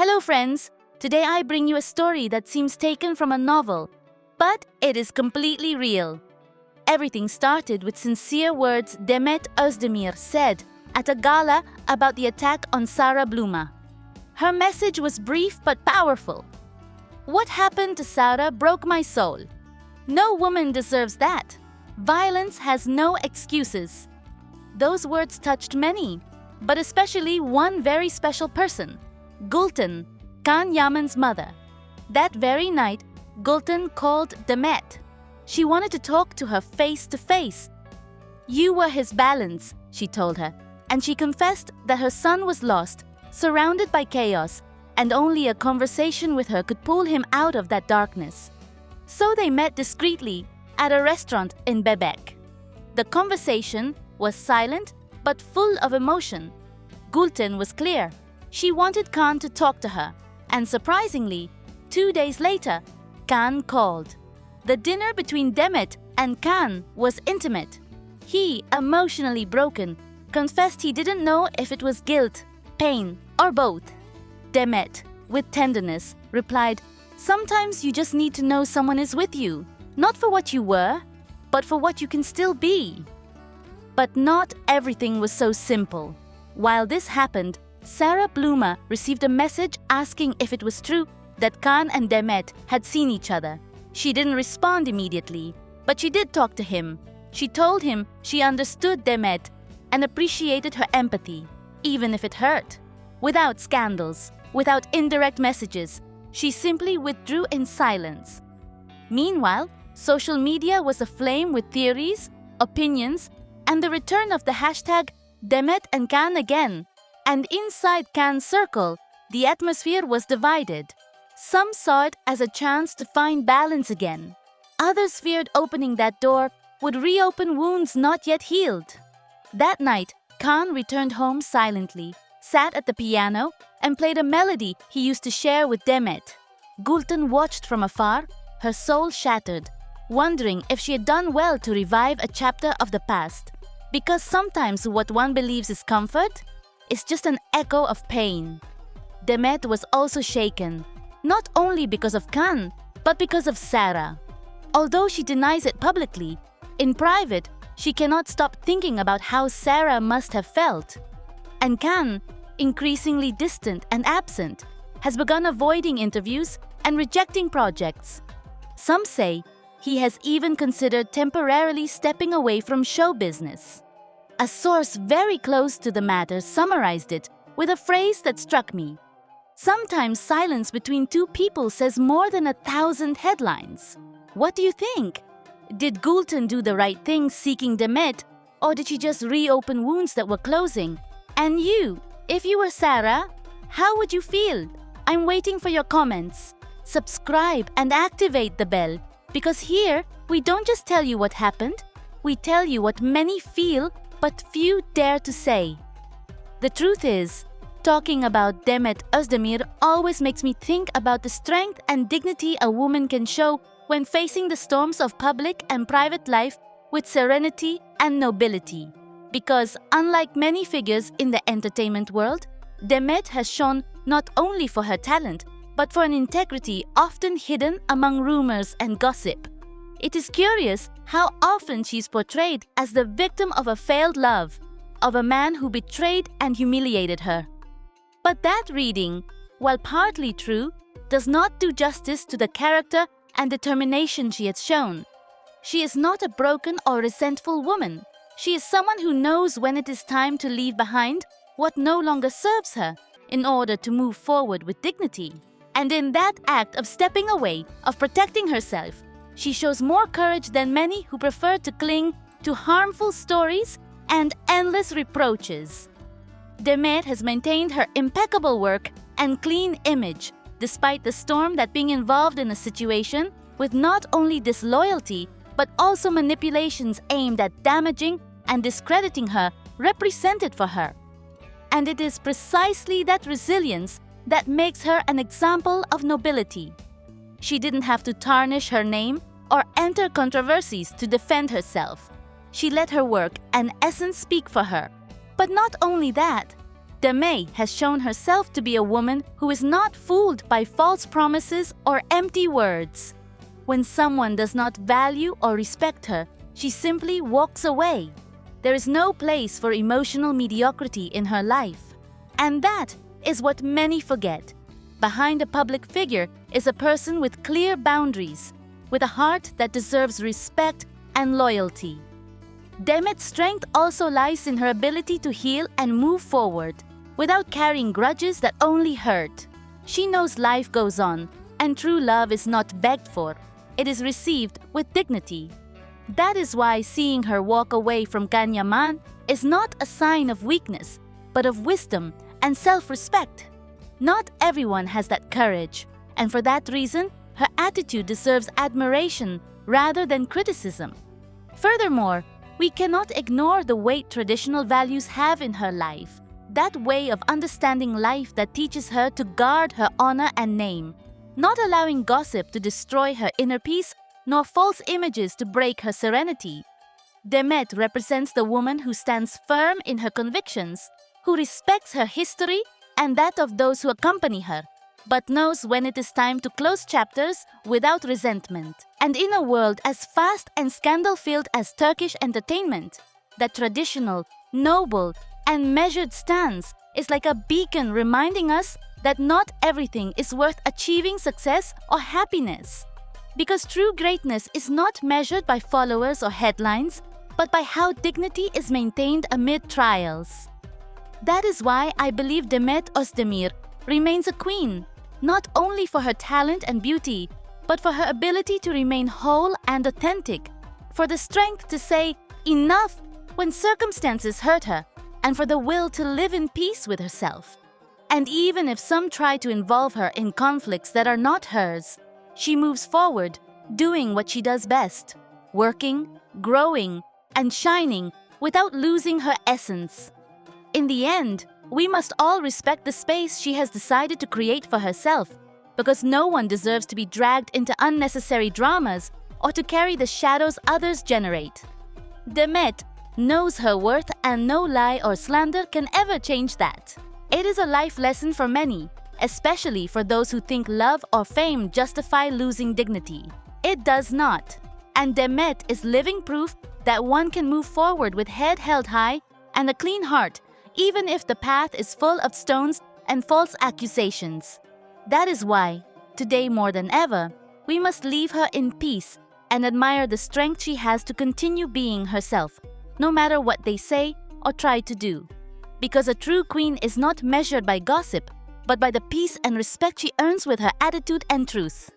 Hello friends, today I bring you a story that seems taken from a novel, but it is completely real. Everything started with sincere words Demet Özdemir said at a gala about the attack on Sara Bluma. Her message was brief but powerful. What happened to Sara broke my soul. No woman deserves that. Violence has no excuses. Those words touched many, but especially one very special person, Gülten, Can Yaman's mother. That very night, Gülten called Demet. She wanted to talk to her face to face. You were his balance, she told her, and she confessed that her son was lost, surrounded by chaos, and only a conversation with her could pull him out of that darkness. So they met discreetly at a restaurant in Bebek. The conversation was silent but full of emotion. Gülten was clear. She wanted Can to talk to her, and surprisingly, 2 days later, Can called. The dinner between Demet and Can was intimate. He, emotionally broken, confessed he didn't know if it was guilt, pain, or both. Demet, with tenderness, replied, "Sometimes you just need to know someone is with you, not for what you were, but for what you can still be." But not everything was so simple. While this happened, Sara Bluma received a message asking if it was true that Can and Demet had seen each other. She didn't respond immediately, but she did talk to him. She told him she understood Demet and appreciated her empathy, even if it hurt. Without scandals, without indirect messages, she simply withdrew in silence. Meanwhile, social media was aflame with theories, opinions, and the return of the hashtag Demet and Can again. And inside Can's circle, the atmosphere was divided. Some saw it as a chance to find balance again. Others feared opening that door would reopen wounds not yet healed. That night, Can returned home silently, sat at the piano, and played a melody he used to share with Demet. Gülten watched from afar, her soul shattered, wondering if she had done well to revive a chapter of the past. Because sometimes what one believes is comfort is just an echo of pain. Demet was also shaken, not only because of Can, but because of Sara. Although she denies it publicly, in private, she cannot stop thinking about how Sara must have felt. And Can, increasingly distant and absent, has begun avoiding interviews and rejecting projects. Some say he has even considered temporarily stepping away from show business. A source very close to the matter summarized it with a phrase that struck me. Sometimes silence between two people says more than 1,000 headlines. What do you think? Did Gülten do the right thing seeking Demet, or did she just reopen wounds that were closing? And you, if you were Sara, how would you feel? I'm waiting for your comments. Subscribe and activate the bell, because here we don't just tell you what happened, we tell you what many feel but few dare to say. The truth is, talking about Demet Özdemir always makes me think about the strength and dignity a woman can show when facing the storms of public and private life with serenity and nobility. Because unlike many figures in the entertainment world, Demet has shone not only for her talent, but for an integrity often hidden among rumors and gossip. It is curious how often she's portrayed as the victim of a failed love, of a man who betrayed and humiliated her. But that reading, while partly true, does not do justice to the character and determination she has shown. She is not a broken or resentful woman. She is someone who knows when it is time to leave behind what no longer serves her in order to move forward with dignity. And in that act of stepping away, of protecting herself, she shows more courage than many who prefer to cling to harmful stories and endless reproaches. Demet has maintained her impeccable work and clean image, despite the storm that being involved in a situation with not only disloyalty, but also manipulations aimed at damaging and discrediting her represented for her. And it is precisely that resilience that makes her an example of nobility. She didn't have to tarnish her name or enter controversies to defend herself. She let her work and essence speak for her. But not only that, Demet has shown herself to be a woman who is not fooled by false promises or empty words. When someone does not value or respect her, she simply walks away. There is no place for emotional mediocrity in her life. And that is what many forget. Behind a public figure is a person with clear boundaries, with a heart that deserves respect and loyalty. Demet's strength also lies in her ability to heal and move forward, without carrying grudges that only hurt. She knows life goes on, and true love is not begged for. It is received with dignity. That is why seeing her walk away from Kanyaman is not a sign of weakness, but of wisdom and self-respect. Not everyone has that courage, and for that reason, her attitude deserves admiration rather than criticism. Furthermore, we cannot ignore the weight traditional values have in her life, that way of understanding life that teaches her to guard her honor and name, not allowing gossip to destroy her inner peace, nor false images to break her serenity. Demet represents the woman who stands firm in her convictions, who respects her history and that of those who accompany her, but knows when it is time to close chapters without resentment. And in a world as fast and scandal-filled as Turkish entertainment, that traditional, noble, and measured stance is like a beacon reminding us that not everything is worth achieving success or happiness. Because true greatness is not measured by followers or headlines, but by how dignity is maintained amid trials. That is why I believe Demet Özdemir remains a queen, not only for her talent and beauty, but for her ability to remain whole and authentic, for the strength to say enough when circumstances hurt her, and for the will to live in peace with herself. And even if some try to involve her in conflicts that are not hers, she moves forward, doing what she does best, working, growing, and shining without losing her essence. In the end, we must all respect the space she has decided to create for herself, because no one deserves to be dragged into unnecessary dramas or to carry the shadows others generate. Demet knows her worth, and no lie or slander can ever change that. It is a life lesson for many, especially for those who think love or fame justify losing dignity. It does not. And Demet is living proof that one can move forward with head held high and a clean heart, even if the path is full of stones and false accusations. That is why, today more than ever, we must leave her in peace and admire the strength she has to continue being herself, no matter what they say or try to do. Because a true queen is not measured by gossip, but by the peace and respect she earns with her attitude and truth.